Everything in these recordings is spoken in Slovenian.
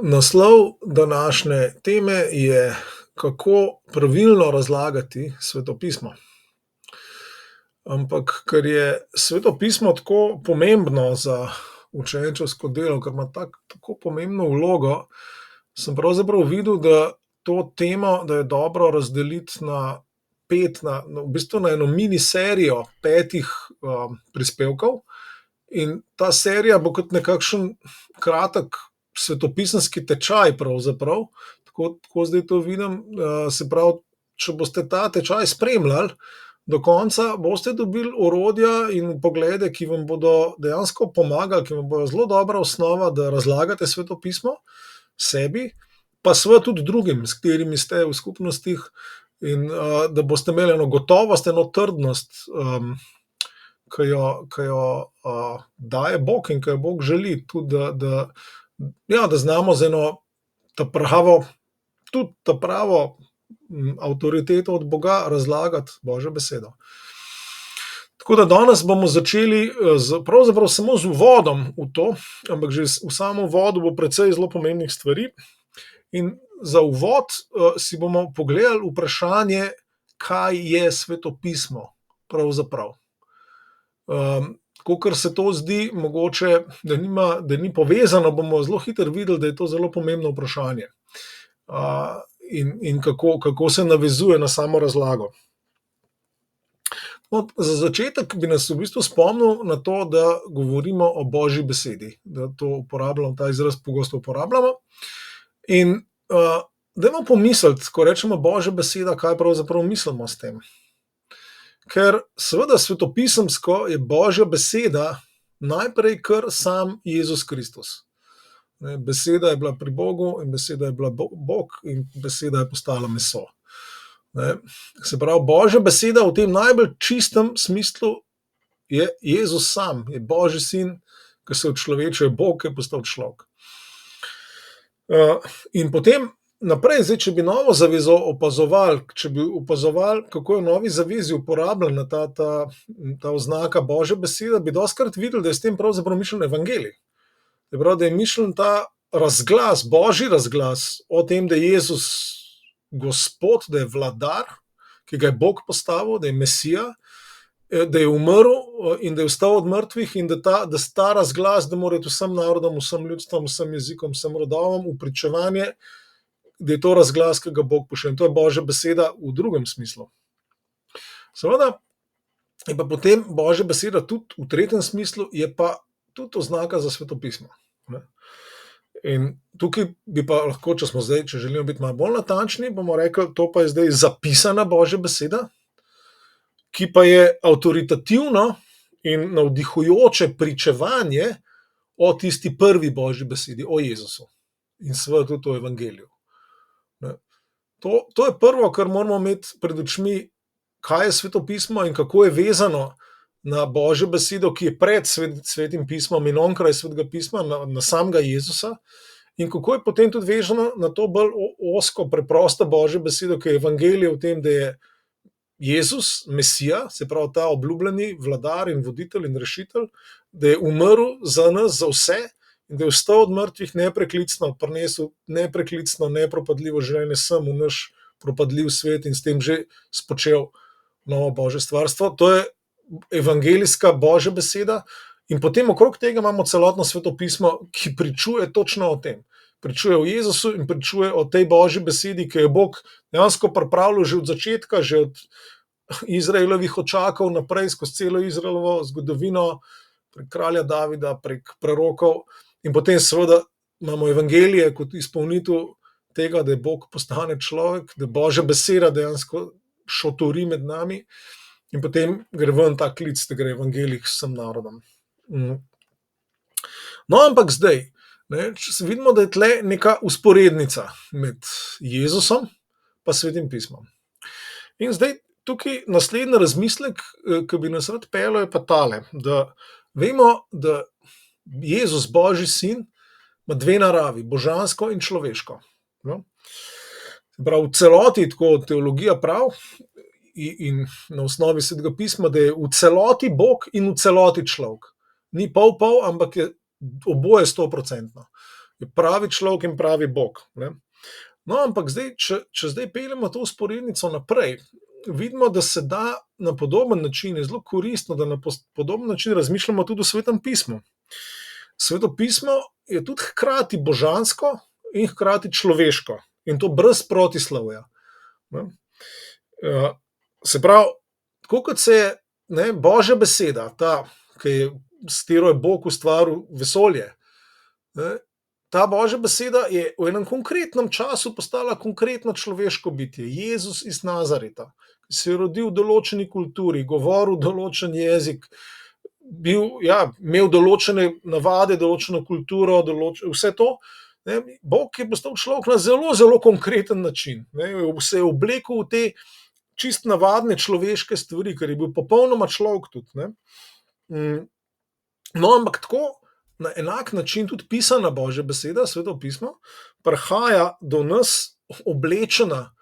Naslov današnje teme je: kako pravilno razlagati Sveto pismo. Ampak ker je Sveto pismo tako pomembno za učenčevsko delo, ker ima tako pomembno vlogo, sem pravzaprav videl, da to temo, da je dobro razdeliti na 5, v bistvu na eno mini serijo 5 prispevkov. In ta serija bo kot nekakšen kratek svetopisemski tečaj pravzaprav, tako zdaj to vidim. Se pravi, če boste ta tečaj spremljali do konca, boste dobili orodja in vpoglede, ki vam bodo dejansko pomagali, ki vam bodo zelo dobra osnova, da razlagate Sveto pismo sebi, pa seveda tudi drugim, s katerimi ste v skupnostih, in da boste imeli eno gotovost, eno trdnost, ki jo daje Bog in ki jo Bog želi, tudi da znamo z eno ta pravo avtoriteto od Boga razlagati Božjo besedo. Tako da danes bomo začeli pravzaprav samo z uvodom v to, ampak že v samem uvodu bo precej zelo pomembnih stvari. In za uvod si bomo pogledali vprašanje, kaj je Sveto pismo pravzaprav. Kakor se to zdi mogoče, da ni povezano, bomo zelo hitro videli, da je to zelo pomembno vprašanje. In kako se navezuje na samo razlago. No, za začetek bi nas v bistvu spomnil na to, da govorimo o Božji besedi, da to uporabljamo, ta izraz pogosto uporabljamo. In dajmo pomisliti, ko rečemo Božja beseda, kaj pravzaprav mislimo s tem. Ker seveda svetopisemsko je Božja beseda najprej kar sam Jezus Kristus. Beseda je bila pri Bogu in beseda je bila Bog in beseda je postala meso. Se pravi, Božja beseda v tem najbolj čistem smislu je Jezus sam, je Božji sin, ki se učlovečil, je Bog, ki je postal človek. In potem naprej, zdaj, če bi novo zavezo opazovali, kako je v novi zavezi uporabljena ta oznaka Božja beseda, bi dostikrat videli, da je s tem pravzaprav mišljen evangelij. Se pravi, da je mišljen ta razglas, Božji razglas o tem, da je Jezus Gospod, da je vladar, ki ga je Bog postavil, da je Mesija, da je umrl in da je vstal od mrtvih, in da ta razglas, da mora iti vsem narodom, vsem ljudstvom, vsem jezikom, vsem rodovom v pričevanje, da je to razglas, ki ga Bog pošilja. In to je Božja beseda v drugem smislu. Seveda je pa potem Božja beseda tudi v tretjem smislu, je pa tudi oznaka za Sveto pismo. In tukaj bi pa lahko, če želimo biti malo bolj natančni, bomo rekli, to pa je zdaj zapisana Božja beseda, ki pa je avtoritativno in navdihujoče pričevanje o tisti prvi Božji besedi, o Jezusu. In seveda tudi o evangeliju. To je prvo, kar moramo imeti pred očmi, kaj je Sveto pismo in kako je vezano na Božjo besedo, ki je pred Svetim pismom in onkraj Svetega pisma, na samega Jezusa, in kako je potem tudi vezano na to bolj ozko, preprosto Božjo besedo, ki je evangelij o tem, da je Jezus, Mesija, se pravi ta obljubljeni vladar in voditelj in rešitelj, da je umrl za nas, za vse, in da je vstal od mrtvih nepreklicno, prinesel nepreklicno, nepropadljivo življenje sem v naš propadljiv svet in s tem že spočel novo Božje stvarstvo. To je evangelijska Božja beseda, in potem okrog tega imamo celotno Sveto pismo, ki pričuje točno o tem. Pričuje o Jezusu in pričuje o tej Božji besedi, ki je Bog dejansko pripravljal že od začetka, že od Izraelovih očakov naprej, skozi celo Izraelovo zgodovino, prek kralja Davida, prek prorokov. In potem seveda imamo evangelije kot izpolnitev tega, da je Bog postane človek, da Božja beseda dejansko šotori med nami, in potem gre ven ta klic, da gre evangelij k vsem narodom. No, ampak zdaj, vidimo, da je tle neka vzporednica med Jezusom pa Svetim pismom. In zdaj tukaj naslednji razmislek, ki bi nas rad peljal, je pa tale, da vemo, da Jezus, Božji sin, ima dve naravi, božansko in človeško. Prav v celoti, tako teologija pravi, in na osnovi Svetega pisma, da je v celoti Bog in v celoti človek. Ni pol, ampak je oboje 100%. je pravi človek in pravi Bog. Ne. No, ampak zdaj, če zdaj peljemo to vzporednico naprej, vidimo, da se da na podoben način, je zelo koristno, da na podoben način razmišljamo tudi o Svetem pismu. Sveto pismo je tudi hkrati božansko in hkrati človeško. In to brez protislovja. Se pravi, tako kot se je Božja beseda, ta, s katero je Bog ustvaril vesolje, ta Božja beseda je v enem konkretnem času postala konkretno človeško bitje. Jezus iz Nazareta, ki se je rodil v določeni kulturi, govoril določen jezik, imel določene navade, določeno kulturo, vse to. Bog je postal človek na zelo, zelo konkreten način. Se je oblekel v te čist navadne človeške stvari, ker je bil popolnoma človek tudi. No, ampak tako, na enak način tudi pisana Božja beseda, Sveto pismo, prihaja do nas oblečena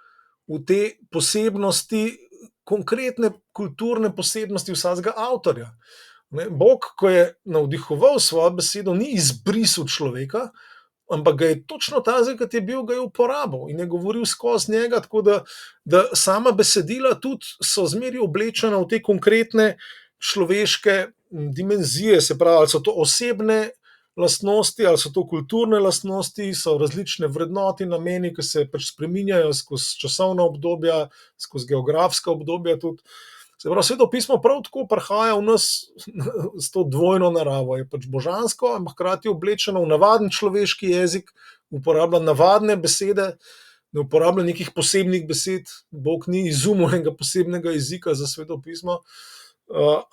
v te posebnosti, konkretne kulturne posebnosti vsakega avtorja. Bog, ko je navdihoval svojo besedo, ni izbrisal človeka, ampak ga je točno tazga, kot je bil, ga je uporabil in je govoril skozi njega, tako da sama besedila tudi so zmeraj oblečena v te konkretne človeške dimenzije, se pravi, ali so to osebne lastnosti, ali so to kulturne lastnosti, so različne vrednote, nameni, ki se pač spreminjajo skozi časovna obdobja, skozi geografska obdobja tudi. Se pravi, Sveto pismo prav tako prihaja v nas s to dvojno naravo. Je pač božansko, ampak hkrati oblečeno v navaden človeški jezik, uporablja navadne besede, ne uporablja nekih posebnih besed. Bog ni izumil enega posebnega jezika za Sveto pismo,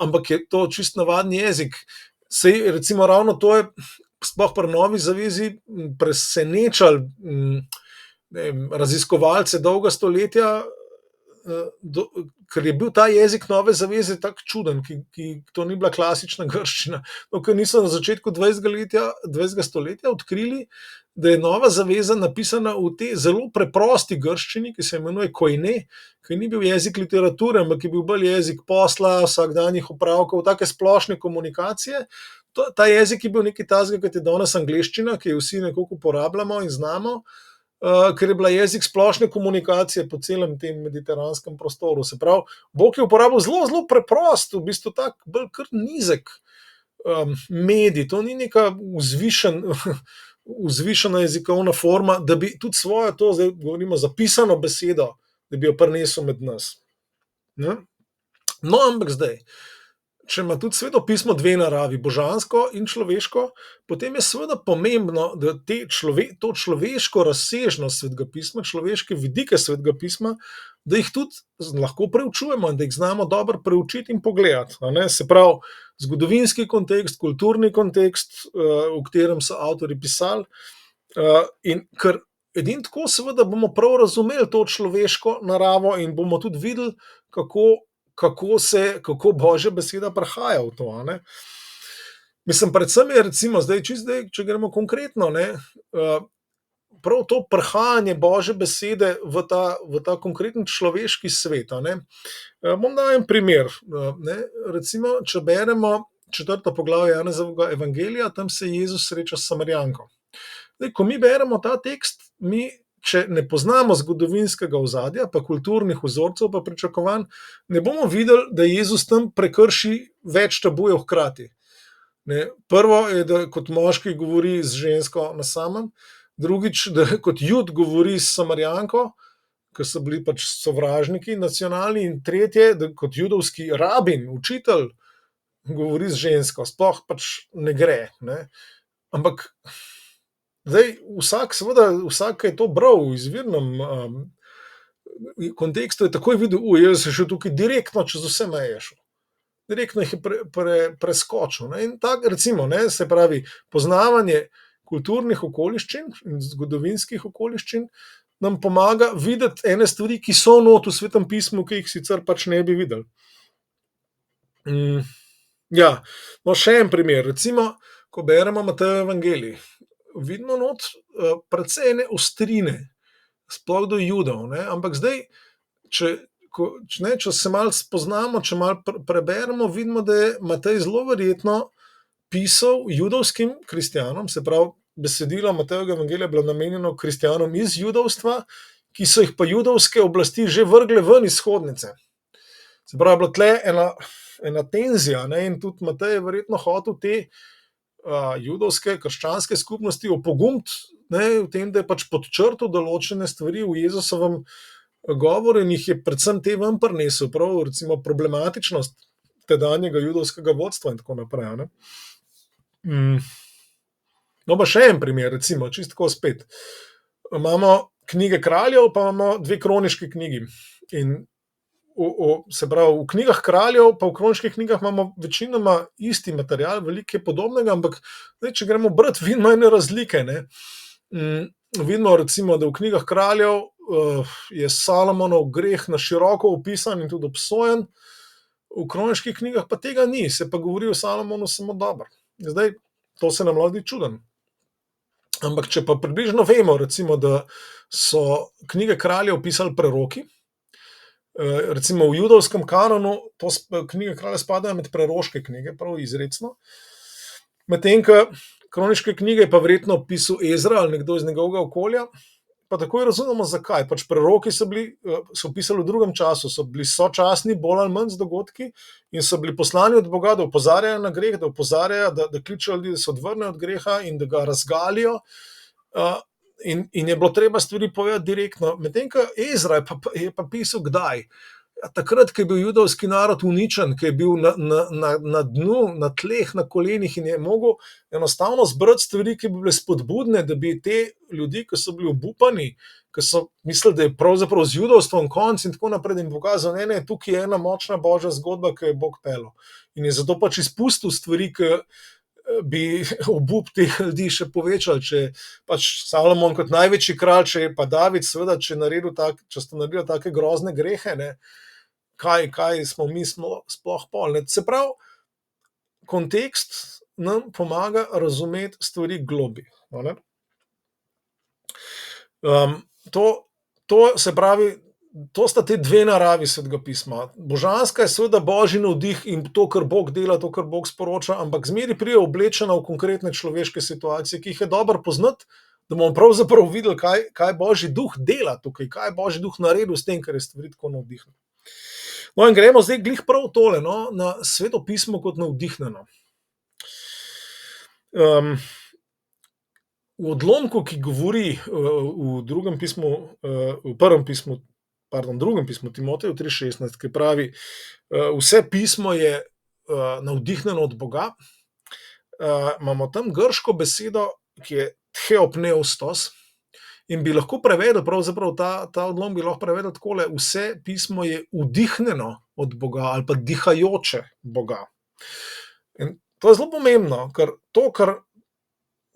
ampak je to čist navaden jezik. Sej, recimo, ravno to je sploh pri Novi zavezi presenečal raziskovalce dolga stoletja, ker je bil ta jezik Nove zaveze tak čuden, ki to ni bila klasična grščina. Ker niso na začetku 20. stoletja odkrili, da je Nova zaveza napisana v tej zelo preprosti grščini, ki se imenuje koine, ki ni bil jezik literature, ampak je bil bolj jezik posla, vsakdanjih opravkov, take splošne komunikacije. Ta jezik je bil nekaj takega, kot je danes angleščina, ki jo vsi nekako uporabljamo in znamo, ker je bila jezik splošne komunikacije po celem tem mediteranskem prostoru. Se pravi, Bog je uporabil zelo, zelo preprost, v bistvu tak bolj kar nizek medij, to ni neka vzvišena jezikovna forma, da bi tudi svojo to, zdaj govorimo zapisano besedo, da bi jo prinesel med nas. No, ampak zdaj, če ima tudi Sveto pismo dve naravi, božansko in človeško, potem je seveda pomembno, da to človeško razsežnost Svetega pisma, človeške vidike Svetega pisma, da jih tudi lahko preučujemo in da jih znamo dobro preučiti in pogledati. Se pravi, zgodovinski kontekst, kulturni kontekst, v katerem so avtorji pisali, in ker edino tako seveda bomo prav razumeli to človeško naravo in bomo tudi videli, kako Božja beseda prihaja v to. Mislim, predvsem je recimo, zdaj, če gremo konkretno, prav to prihajanje Božje besede v ta konkreten človeški svet. Bom dal en primer. Recimo, če beremo 4. poglavje Janezovega evangelija, tam se Jezus sreča s Samarijanko. Zdaj, ko mi beremo ta tekst, če ne poznamo zgodovinskega ozadja, pa kulturnih vzorcev, pa pričakovanj, ne bomo videli, da Jezus tam prekrši več tabujev hkrati. Prvo je, da kot moški govori z žensko na samem, drugič, da kot Jud govori s Samarijanko, ker so bili pač sovražniki nacionalni, in tretje, da kot judovski rabin, učitelj, govori z žensko. Sploh pač ne gre. Ampak zdaj, vsak je to bral v izvirnem kontekstu, je takoj videl, Jezus je šel tukaj direktno čez vse meje. Direktno jih je preskočil. In tako, recimo, se pravi, poznavanje kulturnih okoliščin in zgodovinskih okoliščin nam pomaga videti ene stvari, ki so not v Svetem pismu, ki jih sicer pač ne bi videli. No, še en primer. Recimo, ko beremo Matejev evangelij, vidimo not precej ene ostrine, sploh do Judov. Ampak zdaj, če se malo spoznamo, če malo preberemo, vidimo, da je Matej zelo verjetno pisal judovskim kristjanom, se pravi besedilo Matejevega evangelija bilo namenjeno kristjanom iz judovstva, ki so jih pa judovske oblasti že vrgle ven iz shodnice. Se pravi, je bila tle ena tenzija, ne, in tudi Matej je verjetno hotel te judovske, krščanske skupnosti opogumiti, ne, v tem, da je pač podčrtal določene stvari v Jezusovem govoru in jih je predvsem te ven prinesel, prav recimo problematičnost tedanjega judovskega vodstva in tako naprej. Ne. No, pa še en primer, recimo, čistko spet. Imamo knjige kraljev, pa imamo 2 kroniški knjigi. In se pravi, v knjigah kraljev, pa v kroniških knjigah imamo večinoma isti material, veliko je podobnega, ampak zdaj, če gremo brati, vidimo ene razlike. Ne. Vidimo recimo, da v knjigah kraljev je Salomonov greh na široko opisan in tudi obsojen, v kroniških knjigah pa tega ni, se pa govori o Salomonu samo dobro. Zdaj, to se nam lahko zdi čuden. Ampak če pa približno vemo, recimo, da so knjige kraljev pisali preroki, recimo v judovskem kanonu knjige kraljev spadajo med preroške knjige, prav izrecno, medtem ko kroniške knjige je pa verjetno pisal Ezra ali nekdo iz njegovega okolja, pa takoj razumemo, zakaj. Pač preroki so pisali v drugem času, so bili sočasni bolj ali manj z dogodki in so bili poslani od Boga, da opozarjajo na greh, da opozarjajo, da kličejo ljudi, da se odvrnejo od greha in da ga razgalijo. In je bilo treba stvari povedati direktno. Medtem ko Ezra je pa pisal kdaj? Takrat, ko je bil judovski narod uničen, ko je bil na dnu, na tleh, na kolenih in je mogel enostavno zbrati stvari, ki bi bile spodbudne, da bi te ljudi, ki so bili obupani, ki so mislili, da je pravzaprav z judovstvom konc in tako naprej, in pokazal, ne, tukaj je ena močna božja zgodba, ki je Bog pelil. In je zato pač izpustil stvari, ki bi obup teh ljudi še povečali, če pač Salomon kot največji kralj, če je pa David, seveda, če sta naredila take grozne grehe, ne, kaj smo mi sploh pol. Se pravi, kontekst nam pomaga razumeti stvari globlje. To se pravi, to sta te 2 naravi Svetega pisma. Božanska je seveda božji navdih in to, kar Bog dela, to, kar Bog sporoča, ampak zmeri pride oblečena v konkretne človeške situacije, ki jih je dobro poznati, da bomo pravzaprav videli, kaj božji duh dela tukaj, kaj je božji duh naredil s tem, kar je stvari tako navdihnil. No, in gremo zdaj glih prav tole, no, na Sveto pismo kot navdihnjeno. V odlomku, ki govori v drugem pismu Timoteju 3,16, ki pravi, vse pismo je navdihnjeno od Boga, imamo tam grško besedo, ki je theopneustos, in bi lahko prevedel, pravzaprav ta odlom bi lahko prevedel takole, vse pismo je vdihnjeno od Boga ali pa dihajoče Boga. In to je zelo pomembno, ker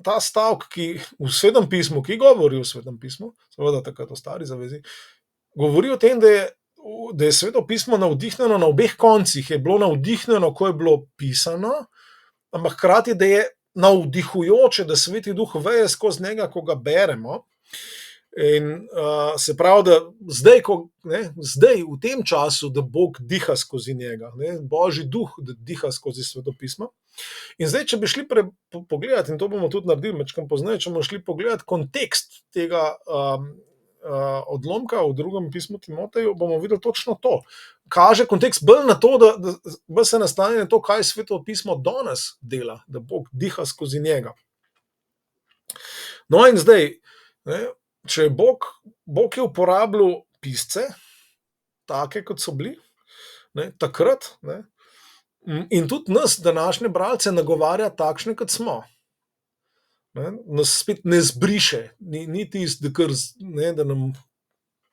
ta stavek, ki v Svetem pismu, ki govori v Svetem pismu, seveda takrat o Stari zavezi, govori o tem, da je Sveto pismo navdihnjeno na obeh koncih. Je bilo navdihnjeno, ko je bilo pisano, ampak hkrati, da je navdihujoče, da Sveti Duh veje skozi njega, ko ga beremo. In se pravi, da zdaj v tem času, da Bog diha skozi njega, Božji duh, da diha skozi Sveto pismo. In zdaj, če bi šli pogledati, in to bomo tudi naredili mečkam pozneje, če bomo šli pogledati kontekst tega odlomka v drugem pismu Timoteju, bomo videli točno to. Kaže kontekst bolj na to, da bolj se nastane na to, kaj Sveto pismo danes dela, da Bog diha skozi njega. No in zdaj, če je Bog je uporabljal pisce, take kot so bili, takrat, in tudi nas, današnje bralce, nagovarja takšne, kot smo. Nas spet ne zbriše, ni tisti, da nam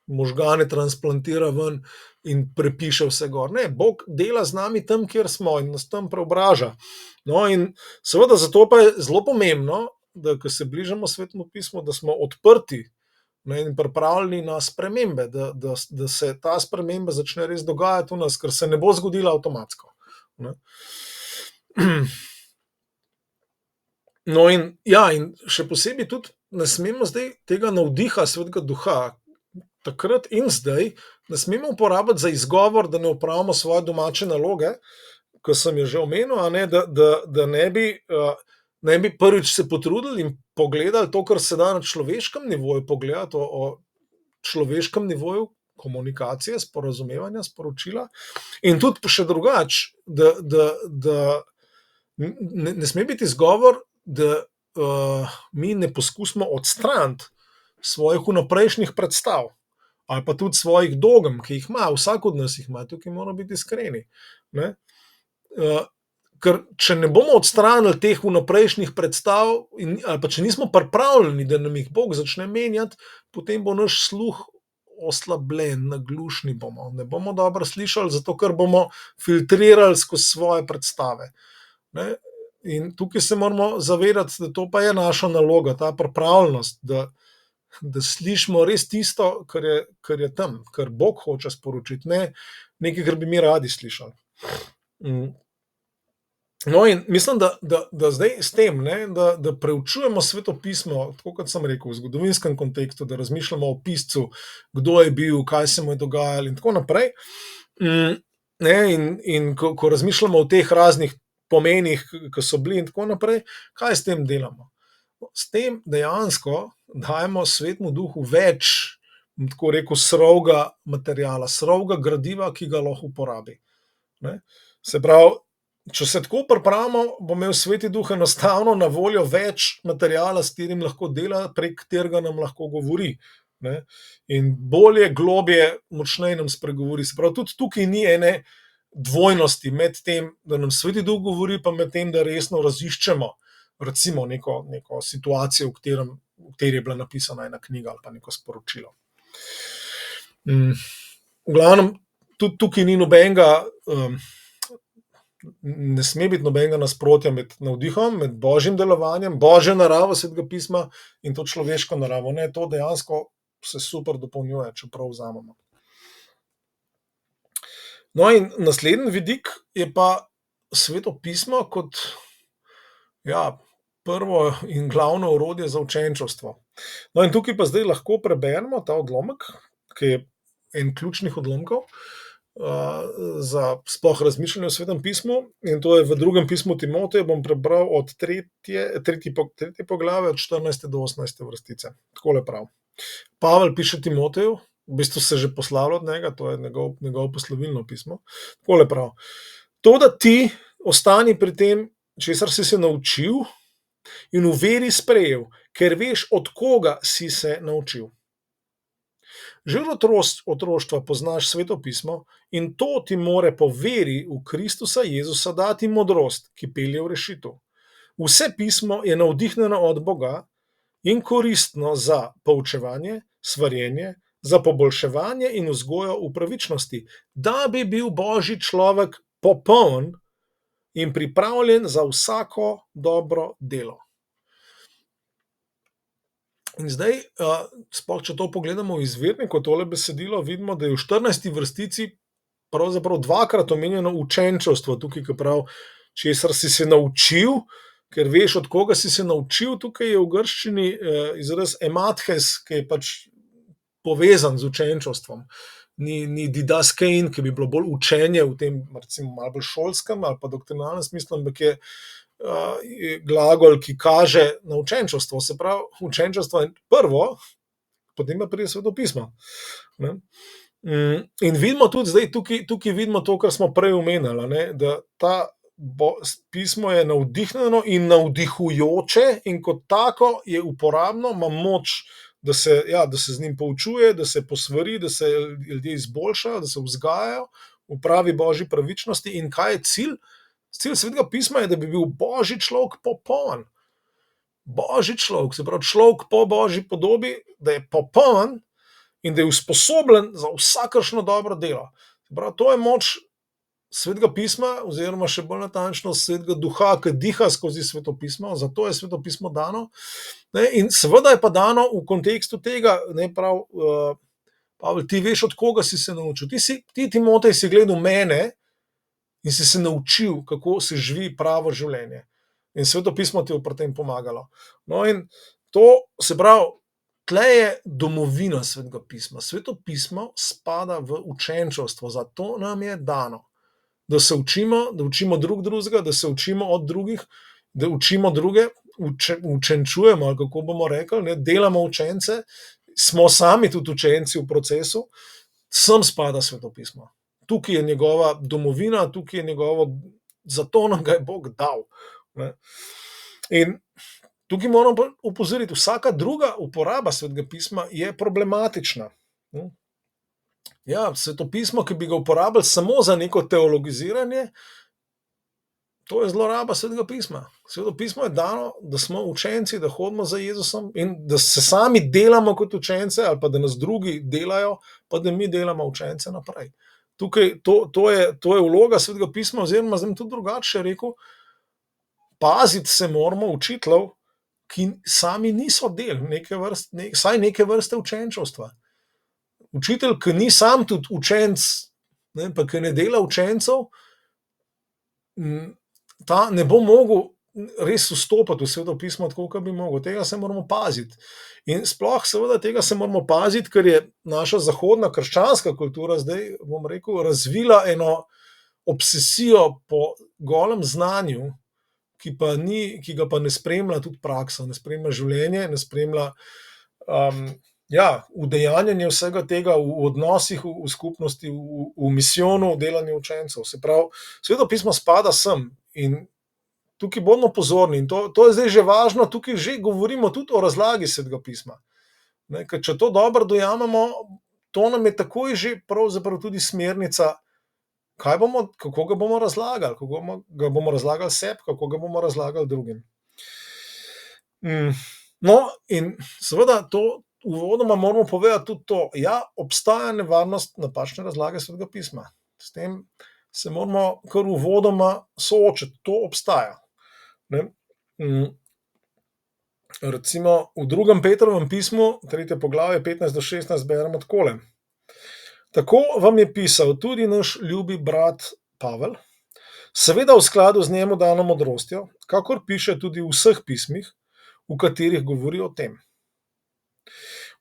možgane transplantira ven in prepiše vse gor. Ne, Bog dela z nami tam, kjer smo, in nas tam preobraža. No in seveda zato pa je zelo pomembno, da ko se bližamo Svetemu pismu, da smo odprti in pripravljeni na spremembe, da se ta sprememba začne res dogajati v nas, ker se ne bo zgodila avtomatsko. No in še posebej tudi ne smemo zdaj tega navdiha Svetega Duha, takrat in zdaj, ne smemo uporabiti za izgovor, da ne opravimo svoje domače naloge, ko sem jo že omenil, da ne bi ne bi prvič se potrudili in pogledali to, kar se da na človeškem nivoju pogledati, o človeškem nivoju komunikacije, sporazumevanja, sporočila. In tudi še drugače, da ne sme biti izgovor, da mi ne poskusimo odstraniti svojih vnaprejšnjih predstav ali pa tudi svojih dogem, ki jih ima, vsak od nas jih ima, tukaj moramo biti iskreni. Ne? Ker če ne bomo odstranili teh vnaprejšnjih predstav, ali pa če nismo pripravljeni, da nam jih Bog začne menjati, potem bo naš sluh oslabljen, naglušni bomo. Ne bomo dobro slišali, zato ker bomo filtrirali skozi svoje predstave. Ne? In tukaj se moramo zavedati, da to pa je naša naloga, ta pripravljenost, da slišimo res tisto, kar je tam, kar Bog hoče sporočiti, ne nekaj, kar bi mi radi slišali. No, in mislim, da zdaj s tem, ne, da preučujemo Sveto pismo, tako kot sem rekel, v zgodovinskem kontekstu, da razmišljamo o piscu, kdo je bil, kaj se mu je dogajalo in tako naprej. Ne, in ko razmišljamo o teh raznih pomenih, ki so bili in tako naprej, kaj s tem delamo? S tem dejansko dajemo Svetemu duhu več, tako rekel, srovga materijala, srovga gradiva, ki ga lahko uporabi. Ne? Se pravi, če se tako pripravimo, bo imel Sveti duh enostavno na voljo več materijala, s katerim lahko dela, prek katerega nam lahko govori. Ne? In bolje, globje, močneje nam spregovori. Se pravi, tudi tukaj ni ene dvojnosti med tem, da nam Sveti duh govori, pa med tem, da resno raziščemo recimo neko situacijo, v kateri je bila napisana ena knjiga ali pa neko sporočilo. V glavnem, tudi tukaj ni nobenega, ne sme biti nobenega nasprotja med navdihom, med božjim delovanjem, božjo naravo Svetega pisma in to človeško naravo. Ne, to dejansko se super dopolnjuje, če prav vzamemo. No, in naslednji vidik je pa Sveto pismo kot prvo in glavno orodje za učenčevstvo. No, in tukaj pa zdaj lahko preberemo ta odlomek, ki je en ključnih odlomkov za sploh razmišljanje o Svetem pismu, in to je v drugem pismu Timoteju, bom prebral od tretje poglavje, od 14. do 18. vrstice. Takole prav. Pavel piše Timoteju, v bistvu se že poslal od njega, to je njegovo poslovilno pismo. Takole prav. To, da ti ostani pri tem, česar si se naučil in v veri sprejel, ker veš, od koga si se naučil. Že od otroštva poznaš Sveto pismo in to ti more po veri v Kristusa Jezusa dati modrost, ki pelje v rešitev. Vse pismo je navdihnjeno od Boga in koristno za poučevanje, svarjenje, za poboljševanje in vzgojo v pravičnosti, da bi bil Božji človek popoln in pripravljen za vsako dobro delo. In zdaj, sploh če to pogledamo v izvirniku, tole besedilo, vidimo, da je v 14. vrstici pravzaprav dvakrat omenjeno učenčevstvo, tukaj, ki pravi, česar si se naučil, ker veš, od koga si se naučil. Tukaj je v grščini izraz emathes, ki je pač povezan z učenčevstvom. Ni didaskein, ki bi bilo bolj učenje v tem, recimo, malo bolj šolskem ali pa doktrinalnem smislu, ampak je glagol, ki kaže na učenčevstvo. Se pravi, učenčevstvo je prvo, potem pa pride Sveto pismo. In vidimo tudi zdaj, tukaj vidimo to, kar smo prej omenjali, ne, da ta pismo je navdihnjeno in navdihujoče in kot tako je uporabno, ima moč, da se z njim poučuje, da se posvari, da se ljudje izboljšajo, da se vzgajajo v pravi božji pravičnosti. In kaj je cilj? Cilj Svetega pisma je, da bi bil božji človek popoln. Božji človek, se pravi človek po božji podobi, da je popoln in da je usposobljen za vsakršno dobro delo. Se pravi, to je moč Svetega pisma, oziroma še bolj natančno Svetega duha, ki diha skozi Sveto pismo, zato je Sveto pismo dano. In seveda je pa dano v kontekstu tega, ne prav, Pavel, ti veš, od koga si se naučil. Ti Timotej, si gledal mene in si se naučil, kako se živi pravo življenje. In Sveto pismo ti je pri tem pomagalo. No, in to se pravi, tle je domovina Svetega pisma. Sveto pismo spada v učenčevstvo, zato nam je dano, da se učimo, da učimo drugega, da se učimo od drugih, da učimo druge, učenčujemo, ali kako bomo rekli, ne, delamo učence, smo sami tudi učenci v procesu, sem spada Sveto pismo. Tukaj je njegova domovina, tukaj je njegovo, zato nam ga je Bog dal. Ne. In tukaj moram pa opozoriti, vsaka druga uporaba Svetega pisma je problematična. Ja, Sveto pismo, ki bi ga uporabljali samo za neko teologiziranje, to je zloraba Svetega pisma. Sveto pismo je dano, da smo učenci, da hodimo za Jezusom in da se sami delamo kot učence, ali pa da nas drugi delajo, pa da mi delamo učence naprej. Tukaj, to je vloga Svetega pisma, oziroma zdaj tudi drugače rekel, paziti se moramo učiteljev, ki sami niso del vsaj neke vrste učenčevstva. Učitelj, ki ni sam tudi učenec, ne, pa ki ne dela učencev, ta ne bo mogel res vstopati v Sveto pismo tako, kot bi mogel. Tega se moramo paziti. In sploh seveda tega se moramo paziti, ker je naša zahodna krščanska kultura zdaj, bom rekel, razvila eno obsesijo po golem znanju, ki ga pa ne spremlja tudi praksa, ne spremlja življenje, ne spremlja udejanjanje vsega tega v odnosih v skupnosti, v misijonu, v delanju učencev. Se pravi, Sveto pismo spada sem in tukaj bomo pozorni. In to je zdaj že važno, tukaj že govorimo tudi o razlagi Svetega pisma. Ne, ker če to dobro dojamemo, to nam je takoj že pravzaprav tudi smernica, kako ga bomo razlagali, kako ga bomo razlagali sebi, kako ga bomo razlagali drugim. No, in seveda to uvodoma moramo povedati tudi to, ja, obstaja nevarnost napačne razlage Svetega pisma. S tem se moramo kar uvodoma soočiti, to obstaja. Ne? Recimo v 2. Petrovem pismu, 3. poglavje, 15-16 beremo takole. Tako vam je pisal tudi naš ljubi brat Pavel, seveda v skladu z njemu dano modrostjo, kakor piše tudi v vseh pismih, v katerih govori o tem.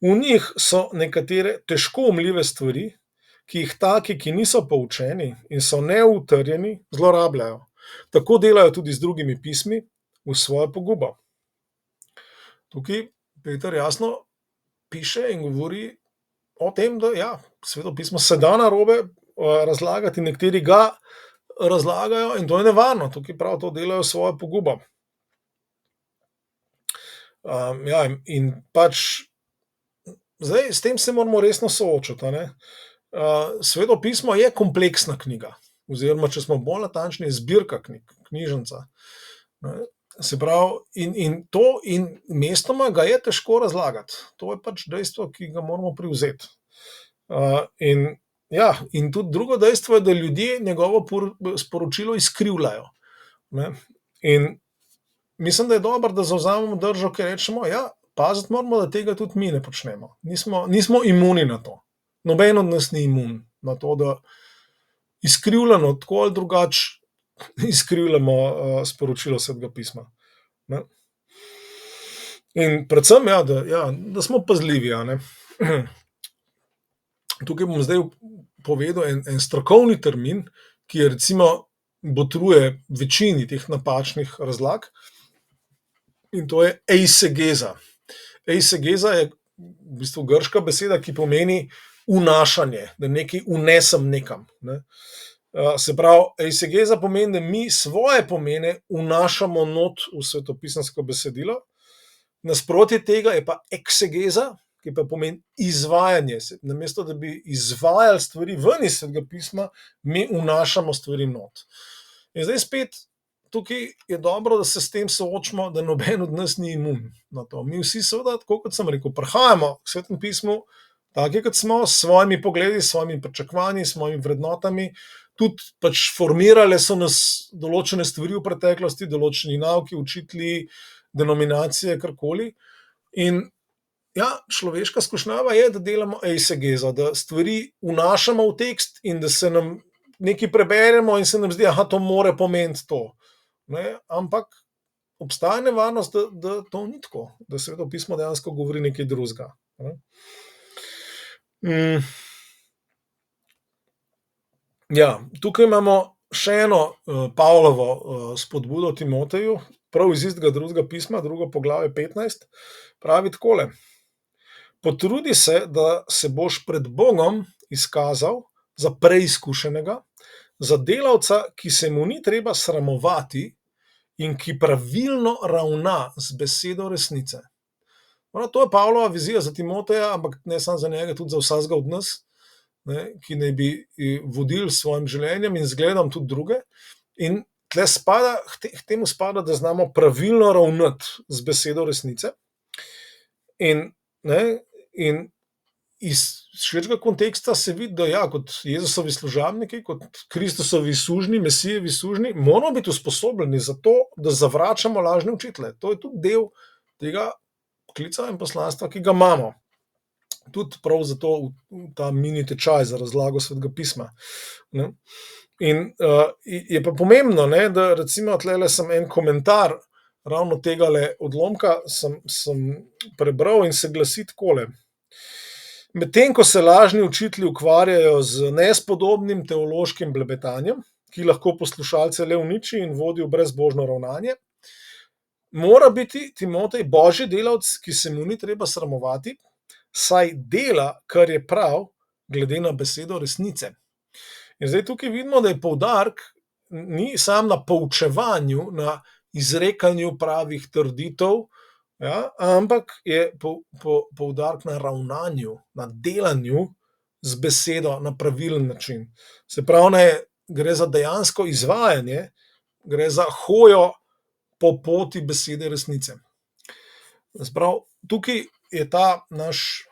V njih so nekatere težko umljive stvari, ki jih taki, ki niso poučeni in so neutrjeni, zlorabljajo. Tako delajo tudi z drugimi pismi v svojo pogubo. Tukaj Peter jasno piše in govori o tem, da ja, Sveto pismo se da narobe razlagati, nekateri ga razlagajo in to je nevarno. Tukaj prav to delajo svojo pogubo. In pač zdaj s tem se moramo resno soočiti. Sveto pismo je kompleksna knjiga, oziroma če smo bolj natančni, zbirka knjig, knjižnica. Se pravi, in mestoma ga je težko razlagati. To je pač dejstvo, ki ga moramo privzeti. In tudi drugo dejstvo je, da ljudje njegovo sporočilo izkrivljajo. In mislim, da je dobro, da zavzamemo držo, ker rečemo, ja, paziti moramo, da tega tudi mi ne počnemo. Nismo imuni na to. Noben od nas ni imun na to, da izkrivljamo tako ali drugače izkrivljamo sporočilo Svetega pisma. Ne? In predvsem, da smo pazljivi. Tukaj bom zdaj povedal en strokovni termin, ki je recimo botruje večini teh napačnih razlag, in to je eisegeza. Eisegeza je v bistvu grška beseda, ki pomeni vnašanje, da nekaj vnesem nekam. Ne? Se pravi, eisegeza pomeni, da mi svoje pomene vnašamo not v svetopisemsko besedilo, nasprotje tega je pa eksegeza, ki pa pomeni izvajanje. Namesto, da bi izvajali stvari ven iz Svetega pisma, mi vnašamo stvari not. In zdaj spet, tukaj je dobro, da se s tem soočimo, da noben od nas ni imun na to. Mi vsi seveda, tako kot sem rekel, prihajamo k Svetemu pismu, taki kot smo, s svojimi pogledi, s svojimi pričakovanji, s svojimi vrednotami, tudi pač formirale so nas določene stvari v preteklosti, določeni nauki, učitelji, denominacije, karkoli. In ja, človeška skušnjava je, da delamo eisegezo, da stvari vnašamo v tekst in da se nam nekaj preberemo in se nam zdi, to more pomeniti to. Ne? Ampak obstaja nevarnost, da to ni tako, da Sveto pismo dejansko govori nekaj drugega. Ja, tukaj imamo še eno Pavlovo spodbudo Timoteju, prav iz istega drugega pisma, drugo poglavje 15, pravi takole: Potrudi se, da se boš pred Bogom izkazal za preizkušenega, za delavca, ki se mu ni treba sramovati in ki pravilno ravna z besedo resnice. To je Pavlova vizija za Timoteja, ampak ne samo za njega, tudi za vsakega od nas, ki naj bi vodili s svojim življenjem in zgledom tudi druge. In k temu spada, da znamo pravilno ravnati z besedo resnice. In iz širšega konteksta se vidi, da kot Jezusovi služabniki, kot Kristusovi sužnji, Mesijevi sužnji, moramo biti usposobljeni za to, da zavračamo lažne učitelje. To je tudi del tega klica in poslanstva, ki ga imamo. Tudi prav zato ta mini tečaj za razlago Svetega pisma. In je pa pomembno, da recimo tlele sem en komentar ravno tegale odlomka sem prebral in se glasi takole. Medtem ko se lažni učitelji ukvarjajo z nespodobnim teološkim blebetanjem, ki lahko poslušalce le uniči in vodi v brezbožno ravnanje, mora biti Timotej božji delavec, ki se mu ni treba sramovati, saj dela, kar je prav, glede na besedo resnice. In zdaj tukaj vidimo, da je poudarek ni sam na poučevanju, na izrekanju pravih trditev, ampak je poudarek na ravnanju, na delanju z besedo na pravilen način. Se pravi, gre za dejansko izvajanje, gre za hojo po poti besede resnice. Se pravi, tukaj je ta naš,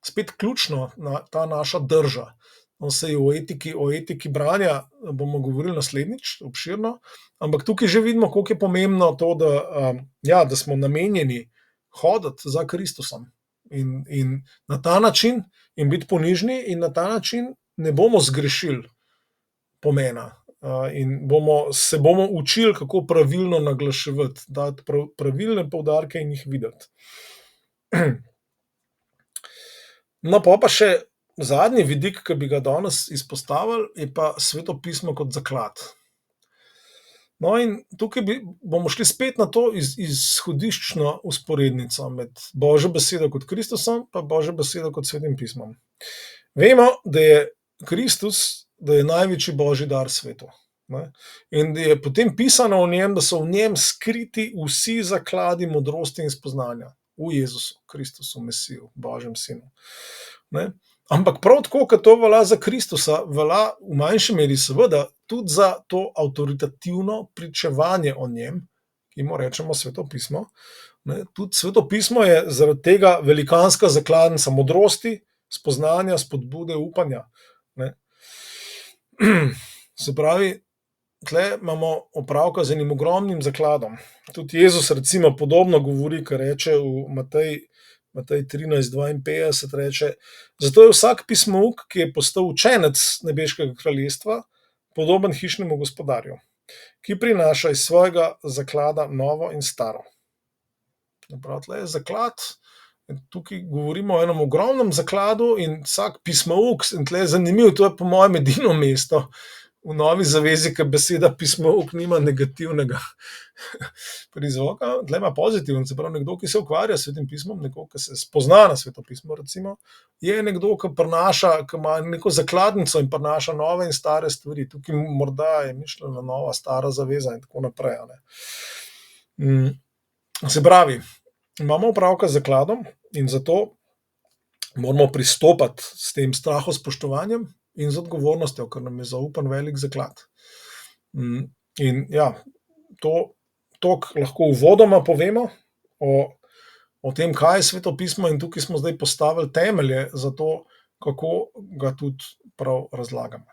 spet ključno, ta naša drža. Saj o etiki branja bomo govorili naslednjič, obširno, ampak tukaj že vidimo, koliko je pomembno to, da smo namenjeni hoditi za Kristusom in na ta način in biti ponižni in na ta način ne bomo zgrešili pomena in se bomo učili, kako pravilno naglaševati, dati pravilne poudarke in jih videti. No, pa še zadnji vidik, ki bi ga danes izpostavili, je pa Sveto pismo kot zaklad. No, in tukaj bomo šli spet na to izhodiščno vzporednico med Božjo besedo kot Kristusom pa Božjo besedo kot Svetim pismom. Vemo, da je Kristus, da je največji božji dar svetu. In da je potem pisano o njem, da so v njem skriti vsi zakladi modrosti in spoznanja v Jezusu, Kristusu, Mesiju, Božjem sinu. Ampak prav tako, kot to velja za Kristusa, velja v manjši meri seveda tudi za to avtoritativno pričevanje o njem, ki mu rečemo Sveto pismo. Tudi Sveto pismo je zaradi tega velikanska zakladnica modrosti, spoznanja, spodbude, upanja. Se pravi, tle imamo opravka z enim ogromnim zakladom. Tudi Jezus recimo podobno govori, kar reče v Matej 13:52, reče: Zato je vsak pismouk, ki je postal učenec nebeškega kraljestva, podoben hišnemu gospodarju, ki prinaša iz svojega zaklada novo in staro. Tle je zaklad, tukaj govorimo o enem ogromnem zakladu in vsak pismouk, in tle je zanimivo, to je po mojem edino mesto v Novi zavezi, ker beseda pismouk nima negativnega prizvoka, tle ima pozitiven, se pravi nekdo, ki se ukvarja s Svetim pismom, nekdo, ki se spozna na Sveto pismo, recimo, je nekdo, ki ima neko zakladnico in prinaša nove in stare stvari. Tukaj morda je mišljena nova, stara zaveza in tako naprej. Se pravi, imamo opravka z zakladom in zato moramo pristopati s tem strahospoštovanjem in z odgovornostjo, ker nam je zaupan velik zaklad. In to lahko uvodoma povemo o tem, kaj je Sveto pismo, in tukaj smo zdaj postavili temelje za to, kako ga tudi prav razlagamo.